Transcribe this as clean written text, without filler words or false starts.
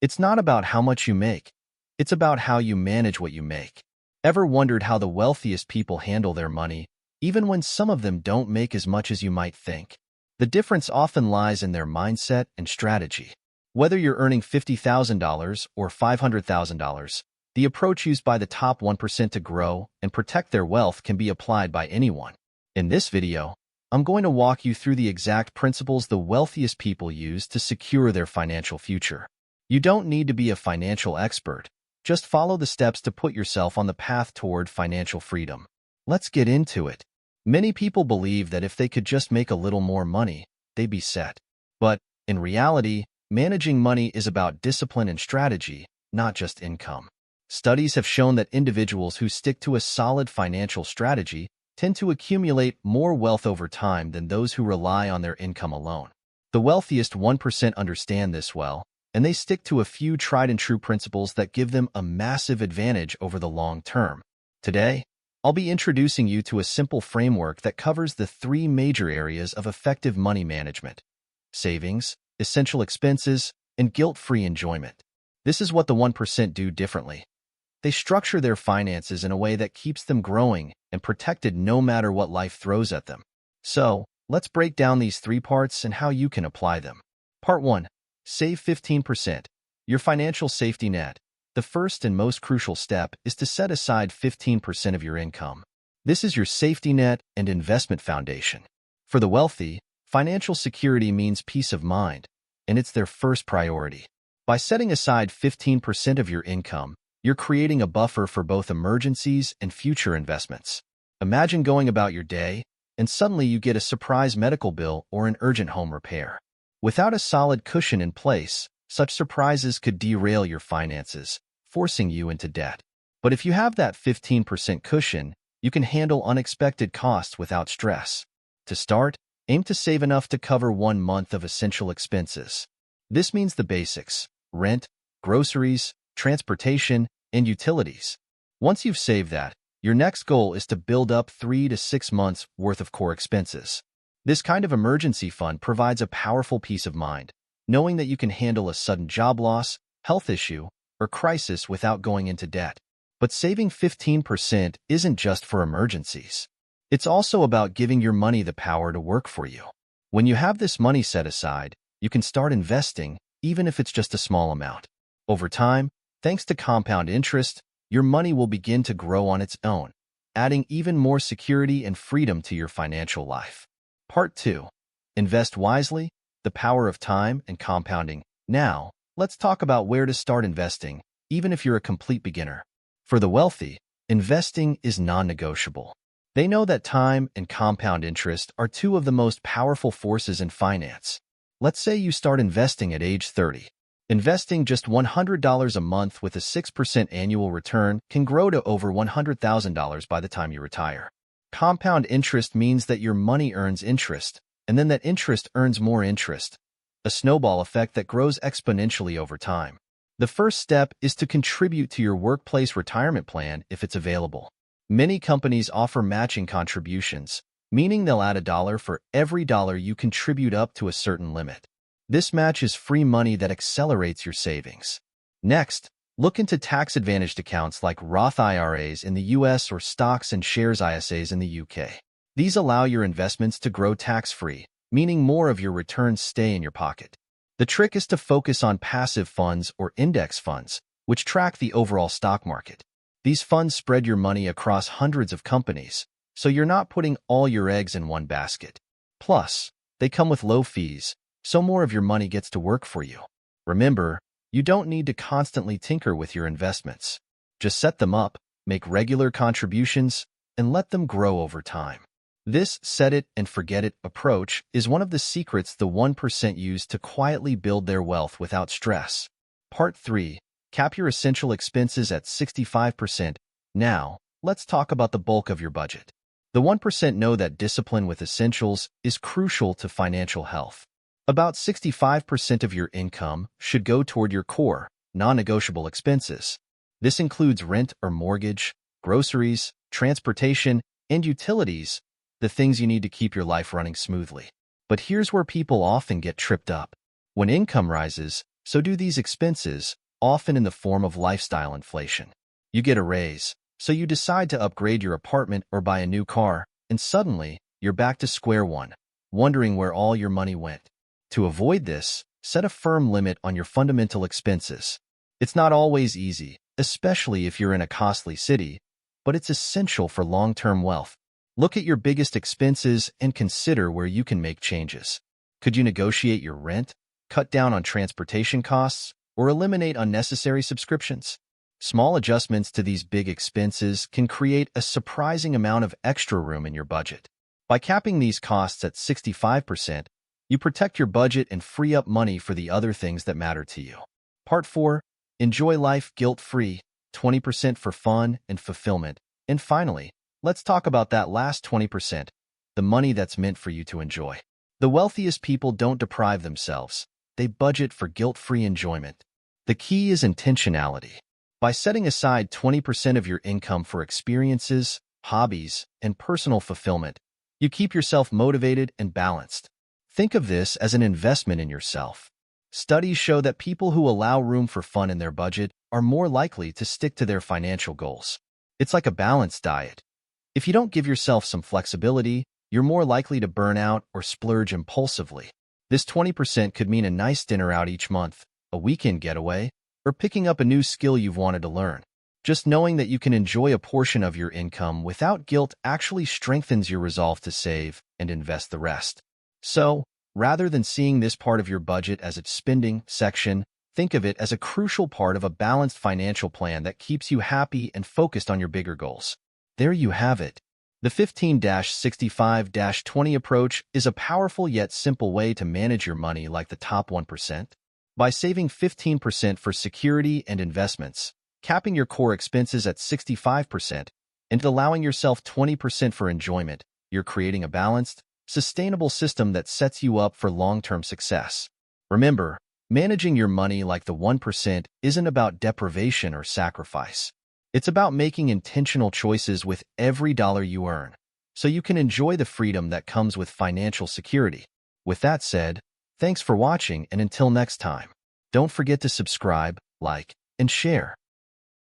It's not about how much you make. It's about how you manage what you make. Ever wondered how the wealthiest people handle their money, even when some of them don't make as much as you might think? The difference often lies in their mindset and strategy. Whether you're earning $50,000 or $500,000, the approach used by the top 1% to grow and protect their wealth can be applied by anyone. In this video, I'm going to walk you through the exact principles the wealthiest people use to secure their financial future. You don't need to be a financial expert. Just follow the steps to put yourself on the path toward financial freedom. Let's get into it. Many people believe that if they could just make a little more money, they'd be set. But in reality, managing money is about discipline and strategy, not just income. Studies have shown that individuals who stick to a solid financial strategy tend to accumulate more wealth over time than those who rely on their income alone. The wealthiest 1% understand this well, and they stick to a few tried-and-true principles that give them a massive advantage over the long term. Today, I'll be introducing you to a simple framework that covers the three major areas of effective money management: savings, essential expenses, and guilt-free enjoyment. This is what the 1% do differently. They structure their finances in a way that keeps them growing and protected no matter what life throws at them. So, let's break down these three parts and how you can apply them. Part 1. Save 15%. Your financial safety net. The first and most crucial step is to set aside 15% of your income. This is your safety net and investment foundation. For the wealthy, financial security means peace of mind, and it's their first priority. By setting aside 15% of your income, you're creating a buffer for both emergencies and future investments. Imagine going about your day, and suddenly you get a surprise medical bill or an urgent home repair. Without a solid cushion in place, such surprises could derail your finances, forcing you into debt. But if you have that 15% cushion, you can handle unexpected costs without stress. To start, aim to save enough to cover 1 month of essential expenses. This means the basics: rent, groceries, transportation, and utilities. Once you've saved that, your next goal is to build up 3 to 6 months worth of core expenses. This kind of emergency fund provides a powerful peace of mind, knowing that you can handle a sudden job loss, health issue, or crisis without going into debt. But saving 15% isn't just for emergencies. It's also about giving your money the power to work for you. When you have this money set aside, you can start investing, even if it's just a small amount. Over time, thanks to compound interest, your money will begin to grow on its own, adding even more security and freedom to your financial life. Part 2. Invest wisely, the power of time and compounding. Now, let's talk about where to start investing, even if you're a complete beginner. For the wealthy, investing is non-negotiable. They know that time and compound interest are two of the most powerful forces in finance. Let's say you start investing at age 30. Investing just $100 a month with a 6% annual return can grow to over $100,000 by the time you retire. Compound interest means that your money earns interest, and then that interest earns more interest, a snowball effect that grows exponentially over time. The first step is to contribute to your workplace retirement plan if it's available. Many companies offer matching contributions, meaning they'll add $1 for every dollar you contribute up to a certain limit. This match is free money that accelerates your savings. Next, look into tax-advantaged accounts like Roth IRAs in the US or stocks and shares ISAs in the UK. These allow your investments to grow tax-free, meaning more of your returns stay in your pocket. The trick is to focus on passive funds or index funds, which track the overall stock market. These funds spread your money across hundreds of companies, so you're not putting all your eggs in one basket. Plus, they come with low fees, so more of your money gets to work for you. Remember, you don't need to constantly tinker with your investments. Just set them up, make regular contributions, and let them grow over time. This set-it-and-forget-it approach is one of the secrets the 1% use to quietly build their wealth without stress. Part 3. Cap your essential expenses at 65%. Now, let's talk about the bulk of your budget. The 1% know that discipline with essentials is crucial to financial health. About 65% of your income should go toward your core, non-negotiable expenses. This includes rent or mortgage, groceries, transportation, and utilities, the things you need to keep your life running smoothly. But here's where people often get tripped up. When income rises, So do these expenses, often in the form of lifestyle inflation. You get a raise, so you decide to upgrade your apartment or buy a new car, and suddenly, you're back to square one, wondering where all your money went. To avoid this, set a firm limit on your fundamental expenses. It's not always easy, especially if you're in a costly city, but it's essential for long-term wealth. Look at your biggest expenses and consider where you can make changes. Could you negotiate your rent, cut down on transportation costs, or eliminate unnecessary subscriptions? Small adjustments to these big expenses can create a surprising amount of extra room in your budget. By capping these costs at 65%, you protect your budget and free up money for the other things that matter to you. Part 4. Enjoy life guilt-free, 20% for fun and fulfillment. And finally, let's talk about that last 20%, the money that's meant for you to enjoy. The wealthiest people don't deprive themselves. They budget for guilt-free enjoyment. The key is intentionality. By setting aside 20% of your income for experiences, hobbies, and personal fulfillment, you keep yourself motivated and balanced. Think of this as an investment in yourself. Studies show that people who allow room for fun in their budget are more likely to stick to their financial goals. It's like a balanced diet. If you don't give yourself some flexibility, you're more likely to burn out or splurge impulsively. This 20% could mean a nice dinner out each month, a weekend getaway, or picking up a new skill you've wanted to learn. Just knowing that you can enjoy a portion of your income without guilt actually strengthens your resolve to save and invest the rest. So, rather than seeing this part of your budget as a spending section, think of it as a crucial part of a balanced financial plan that keeps you happy and focused on your bigger goals. There you have it. The 15-65-20 approach is a powerful yet simple way to manage your money like the top 1%. By saving 15% for security and investments, capping your core expenses at 65%, and allowing yourself 20% for enjoyment, you're creating a balanced, sustainable system that sets you up for long-term success. Remember, managing your money like the 1% isn't about deprivation or sacrifice. It's about making intentional choices with every dollar you earn, so you can enjoy the freedom that comes with financial security. With that said, thanks for watching, and until next time, don't forget to subscribe, like, and share.